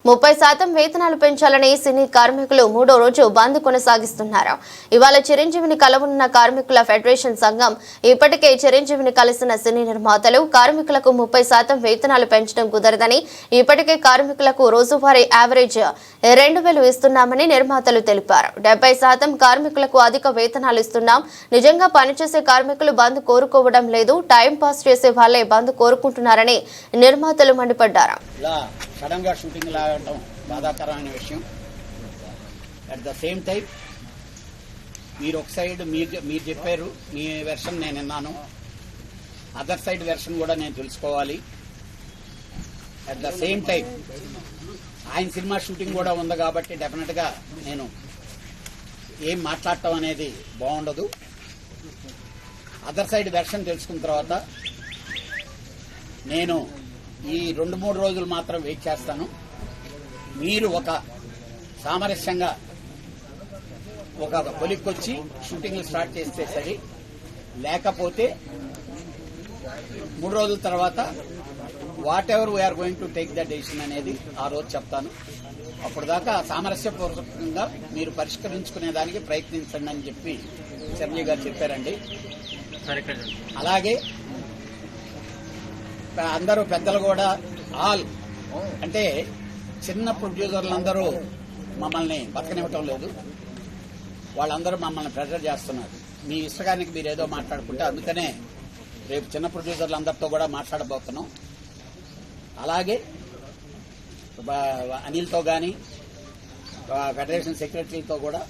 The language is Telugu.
30% వేతనాలు పెంచాలని సినీ కార్మికులు మూడో రోజు బంద్ కొనసాగిస్తున్నారు. ఇవాళ చిరంజీవిని కలవనున్న కార్మికుల ఫెడరేషన్ సంఘం ఇప్పటికే చిరంజీవిని కలిసిన సినీ నిర్మాతలు కార్మికులకు 30% వేతనాలు పెంచడం కుదరదని, ఇప్పటికే కార్మికులకు రోజువారీ యావరేజ్ 2,000 ఇస్తున్నామని నిర్మాతలు తెలిపారు. 70% కార్మికులకు అధిక వేతనాలు ఇస్తున్నాం. నిజంగా పనిచేసే కార్మికులు బంద్ కోరుకోవడం లేదు, టైం పాస్ చేసే వాళ్లే బంద్ కోరుకుంటున్నారని నిర్మాతలు మండిపడ్డారు. సడన్ గా షూటింగ్ లాగడం బాధాకరమైన విషయం. అట్ ద సేమ్ టైం మీరు ఒక సైడ్ మీరు చెప్పారు, మీ వెర్షన్ నేను విన్నాను, అదర్ సైడ్ వెర్షన్ కూడా నేను తెలుసుకోవాలి. అట్ ద సేమ్ టైం ఆయన సినిమా షూటింగ్ కూడా ఉంది కాబట్టి డెఫినెట్ గా నేను ఏం మాట్లాడటం అనేది బాగుండదు. అదర్ సైడ్ వెర్షన్ తెలుసుకున్న తర్వాత నేను ఈ 2-3 రోజులు మాత్రం వెయిట్ చేస్తాను. మీరు ఒక సామరస్యంగా ఒక కొలిక్కొచ్చి షూటింగ్ స్టార్ట్ చేస్తే సరి, లేకపోతే 3 రోజుల తర్వాత whatever we are going to take the decision అనేది ఆ రోజు చెప్తాను. అప్పుడు దాకా సామరస్యపూర్వకంగా మీరు పరిష్కరించుకునే దానికి ప్రయత్నించండి అని చెప్పి చిరంజీవి గారు చెప్పారండి. అలాగే అందరూ పెద్దలు కూడా ఆల్ అంటే చిన్న ప్రొడ్యూసర్లందరూ మమ్మల్ని బతకనివ్వటం లేదు. వాళ్ళందరూ మమ్మల్ని ప్రెషర్ చేస్తున్నారు. మీ ఇష్టకానికి మీరు ఏదో మాట్లాడుకుంటే, అందుకనే రేపు చిన్న ప్రొడ్యూసర్లందరితో కూడా మాట్లాడబోతున్నాం. అలాగే అనిల్తో కానీ ఫెడరేషన్ సెక్రటరీతో కూడా